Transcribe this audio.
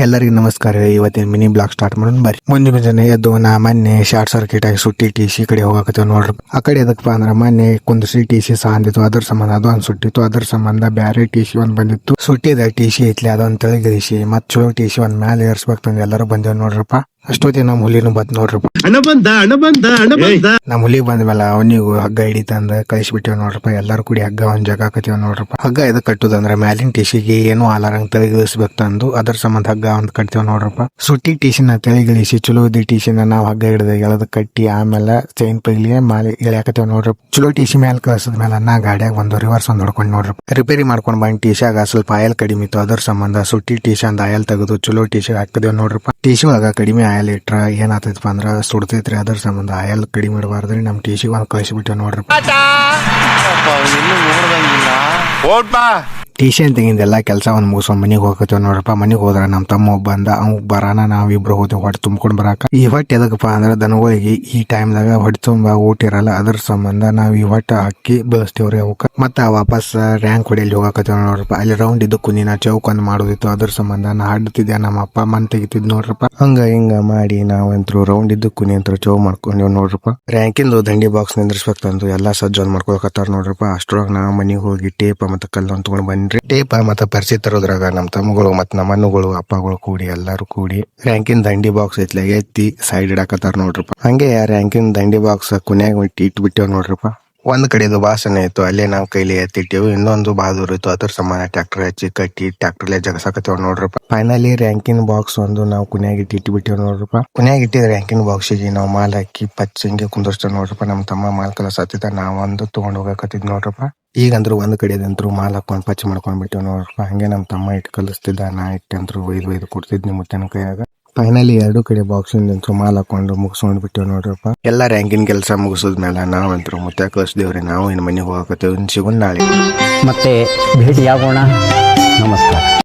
ಎಲ್ಲರಿಗೂ ನಮಸ್ಕಾರ. ಇವತ್ತಿನ ಮಿನಿ ಬ್ಲಾಗ್ ಸ್ಟಾರ್ಟ್ ಮಾಡೋಣ ಬರ್ರಿ. ಮುಂಜಾನೆ ಎದ್ದು ನಾ ಮೊನ್ನೆ ಶಾರ್ಟ್ ಸರ್ಕಿಟ್ ಆಗಿ ಸುಟ್ಟಿ ಟಿ ಸಿ ಕಡೆ ಹೋಗಕತ್ತೇವ್ ನೋಡ್ರಿ. ಆ ಕಡೆ ಎದಕ್ಕಪ್ಪ ಅಂದ್ರೆ ಮೊನ್ನೆ ಕುಂದಸಿ ಟಿ ಸಿ ಸಾಂದಿತ್ತು, ಅದ್ರ ಸಂಬಂಧ ಅದು ಒಂದು ಸುಟ್ಟಿತ್ತು. ಅದ್ರ ಸಂಬಂಧ ಬ್ಯಾರೆ ಟಿ ಸಿ ಒಂದ್ ಬಂದಿತ್ತು. ಸುಟ್ಟಿದ ಟಿ ಸಿ ಐತ್ಲಿ ಅದೊಂದ್ ತೆಳಗಿಳಿಸಿ ಮತ್ ಚಲೋ ಟಿ ಸಿ ಒಂದ್ ಮ್ಯಾಲೆ ಏರ್ಸ್ಬೇಕಂದ್ ಎಲ್ಲರೂ ಬಂದೇವ್ ನೋಡ್ರಪ್ಪ. ಅಷ್ಟೊತ್ತಿ ನಮ್ಮ ಹುಲಿನೂ ಬಂದ್ ನೋಡ್ರಪ್ಪ. ನಮ್ಮ ಹುಲಿ ಬಂದ ಮೇಲೆ ಅವನಿಗೂ ಹಗ್ಗ ಹಿಡಿತಂದ ಕಳಿಸ್ಬಿಟ್ಟೇವ್ ನೋಡ್ರಪ್ಪ. ಎಲ್ಲಾರು ಕೂಡಿ ಹಗ್ಗ ಒಂದ್ ಜಾಗ ಹಾಕತೇವ್ ನೋಡ್ರಪ್ಪ. ಹಗ್ಗ ಎದಕ್ ಕಟ್ಟುದಂದ್ರ ಮ್ಯಾಲಿನ ಟಿಸಿಗೆ ಏನು ಆಲಾರಂಗ್ ತೆಳಗಿಳಿಸ್ಬೇಕು ತಂದು ಅದ್ರ ಸಂಬಂಧ ಹಗ್ಗ ಒಂದ್ ಕಟ್ತೇವ್ ನೋಡ್ರಪ್ಪ. ಸುಟ್ಟಿ ಟಿಸಿನ ತೆಳಗಿಳಿಸಿ ಚಲೋ ಇದ್ದ ಟಿಸಿನ ನಾವ್ ಹಗ್ಗ ಹಿಡಿದ ಎಳದ ಕಟ್ಟಿ ಆಮೇಲೆ ಚೈನ್ ಪೈಲಿ ಮೇಲೆ ಇಳಿಯಾಕತೇವ್ ನೋಡ್ರಪ್ಪ. ಚಲೋ ಟಿಸಿ ಮೇಲೆ ಕಳ್ಸದ ಮೇಲೆ ನಾ ಗಾಡಿಯಾಗ ಒಂದು ರಿವರ್ಸ್ ಒಂದ್ ಹೊಡ್ಕೊಂಡ್ ನೋಡ್ರಪ್ಪ. ರಿಪೇರಿ ಮಾಡ್ಕೊಂಡ್ ಬಂದ್ ಟಿಸಿಯಾಗ ಸ್ವಲ್ಪ ಆಯಲ್ ಕಡಿಮೆ ಇತ್ತು. ಅದ್ರ ಸಂಬಂಧ ಸುಟ್ಟಿ ಟಿಸಿ ಅಂದ ಆಯಲ್ ತೆಗೆದು ಚಲೋ ಟಿಸಿ ಹಾಕದೇವ್ ನೋಡ್ರಪ್ಪ. ಟಿಸಿ ಒಳಗ ಕಡಿಮೆ ಆಯಲ್ ಇಟ್ರ ಏನಾಗ್ತೈತಪ್ಪ ಅಂದ್ರ ಸುಡ್ತೈತ್ರಿ. ಅದ್ರ ಸಂಬಂಧ ಆಯಲ್ ಕಡಿಮೆ ಇಡಬಾರ್ದ್ರಿ. ನಮ್ ಟಿಸಿ ಒಂದ್ ಕಳಿಸಿಬಿಟ್ಟೇವ್ ನೋಡ್ರಪ್ಪ. ಟಿಸಿ ಅಂತ ತೆಗಿಂದೆಲ್ಲ ಕೆಲಸ ಒಂದ್ ಮುಗಿಸ್ಕೊಂಡ್ ಮನಿಗ್ ಹೋಗತ್ತೇವ್ ನೋಡ್ರಪ್ಪ. ಮನಿಗ್ ಹೋದ್ರ ನಮ್ ತಮ್ಮ ಒಬ್ಬ ಬಂದ, ಅವ್ ಬರಾನ ನಾವಿಬ್ರು ಹೋದೇವ್ ಹೊಟ್ಟೆ ತುಂಬ್ಕೊಂಡ್ ಬರಾಕ. ಈ ಹೊಟ್ಟೆ ಎದಕ್ಕಪ್ಪ ಅಂದ್ರ ದನಗಳಿಗೆ ಈ ಟೈಮ್ದಾಗ ಹೊಟ್ಟೆ ತುಂಬ ಊಟ ಇರಲ್ಲ. ಅದ್ರ ಸಂಬಂಧ ನಾವ್ ಈ ಹೊಟ್ಟೆ ಹಾಕಿ ಬೆಳೆಸ್ತೇವ್ರಿ ಅವಕ್ಕ. ಮತ್ತ ವಾಪಸ್ ರ್ಯಾಂಕ್ ಹೊಡೆಯಲ್ಲಿ ಹೋಗಕತ್ತೇವ್ ನೋಡ್ರಪ್ಪ. ಅಲ್ಲಿ ರೌಂಡ್ ಇದ್ದು ಕುನಿನ ಚೌಕ್ ಒಂದ್ ಮಾಡೋದಿತ್ತು. ಅದ್ರ ಸಂಬಂಧ ನಾ ಹಾಡ್ತಿದ್ದೆ, ನಮ್ಮ ಅಪ್ಪ ಮನ್ ತೆಗಿತಿದ್ ನೋಡ್ರಪ್ಪ. ಹಂಗ ಹಿಂಗ ಮಾಡಿ ನಾವಂತ್ರು ರೌಂಡ್ ಇದ್ದು ಕುನಿ ಅಂತ ಚೌ ಮಾಡ್ಕೊಂಡೇವ್ ನೋಡ್ರಪ್ಪ. ರ್ಯಾಂಕಿಂದು ದಂಡಿ ಬಾಕ್ಸ್ ನಿಂದ್ರಿಸ್ಬೇಕು ತಂದು ಎಲ್ಲಾ ಸಜ್ಜೊಂದ್ ಮಾಡ್ಕೊಳಕತ್ತಾರ ನೋಡ್ರಪ್ಪ. ಅಷ್ಟ್ರೊಳಗ ನಾವ್ ಮನಿಗ್ ಹೋಗಿ ಟೇಪ್ ಮತ್ತ ಕಲ್ಲೊಂದ್ ತಗೊಂಡ್ ಬಂದ್ರಿ. ಟೇಪ ಮತ್ತ ಪರಿಚಯ ತರೋದ್ರಾಗ ನಮ್ ತಮ್ಮಗಳು ಮತ್ ನಮ್ಮ ಅಣ್ಣಗಳು ಅಪ್ಪಗಳು ಕೂಡಿ ಎಲ್ಲಾರು ಕೂಡಿ ರ್ಯಾಂಕಿನ್ ದಂಡಿ ಬಾಕ್ಸ್ ಐತ್ಲ ಎತ್ತಿ ಸೈಡ್ ಇಡಾಕತ್ತಾರ ನೋಡ್ರಪ್ಪ. ಹಂಗೆ ರ್ಯಾಂಕಿನ್ ದಂಡಿ ಬಾಕ್ಸ್ ಕುನ್ಯಾಗ ಇಟ್ಬಿಟ್ಟೇವ್ ನೋಡ್ರಪ್ಪ. ಒಂದ್ ಕಡೆದು ಬಾಸನೆ ಇತ್ತು, ಅಲ್ಲೇ ನಾವ್ ಕೈಲಿ ಎತ್ತಿಟ್ಟೇವು. ಇನ್ನೊಂದು ಬಹದೂರ್ ಇತ್ತು, ಅದ್ರ ಸಮಾನ ಟ್ರ್ಯಾಕ್ಟರ್ ಹಚ್ಚಿ ಕಟ್ಟಿ ಟ್ರ್ಯಾಕ್ಟರ್ಲೆ ಜಗಸಾಕತ್ತೇವ್ ನೋಡ್ರಪ್ಪ. ಫೈನಲಿ ರ್ಯಾಂಕಿನ್ ಬಾಕ್ಸ್ ಒಂದು ನಾವು ಕುನ್ಯಾಗ ಇಟ್ಬಿಟ್ಟೇವ್ ನೋಡ್ರಪ್ಪ. ಕುನ್ಯಾಗ ಇಟ್ಟಿದ ರ್ಯಾಂಕಿನ್ ಬಾಕ್ಸಿಗೆ ನಾವು ಮಾಲ್ ಹಾಕಿ ಪಚ್ಚಂಗೆ ಕುಂದರ್ಸ್ತೇವ್ ನೋಡ್ರಪ್ಪ. ನಮ್ ತಮ್ಮ ಮಾಲ್ ಕಲಸತ್ತಿದ್ದ, ನಾವೊಂದು ತಗೊಂಡ್ ಹೋಗಕತ್ತಿದ್ ನೋಡ್ರಪ್ಪ. ಈಗಂದ್ರು ಒಂದ್ ಕಡೆದಂತ್ರು ಮಾಲ್ ಹಾಕೊಂಡ್ ಪಚ್ಚ ಮಾಡ್ಕೊಂಡ್ ಬಿಟ್ಟೇವ್ ನೋಡ್ರಪ್ಪ. ಹಂಗೆ ನಮ್ ತಮ್ಮ ಇಟ್ಟು ಕಲಿಸ್ತಿದ್ದ, ನಾ ಇಟ್ಟಂತ್ರು ಒಯ್ದು ಕೊಡ್ತಿದ್ನಿ ಮುತ್ತನ ಕೈಯಾಗ. ಫೈನಲಿ ಎರಡು ಕಡೆ ಬಾಕ್ಸಿಂದ ಮಾಲ್ ಹಾಕೊಂಡು ಮುಗಿಸ್ಕೊಂಡ್ ಬಿಟ್ಟೇವ್ ನೋಡ್ರಪ್ಪ. ಎಲ್ಲಾ ರ್ಯಾಂಕಿನ್ ಕೆಲಸ ಮುಗಿಸಿದ್ಮೇಲೆ ನಾವಂತ್ರು ಮುತ್ತ ಕಳಿಸ್ದೇವ್ರಿ. ನಾವು ಇನ್ ಮನೆಗೆ ಹೋಗಕತ್ತೇವ್. ಸಿಗೋಣ ನಾಳೆ ಮತ್ತೆ ಭೇಟಿಯಾಗೋಣ. ನಮಸ್ಕಾರ.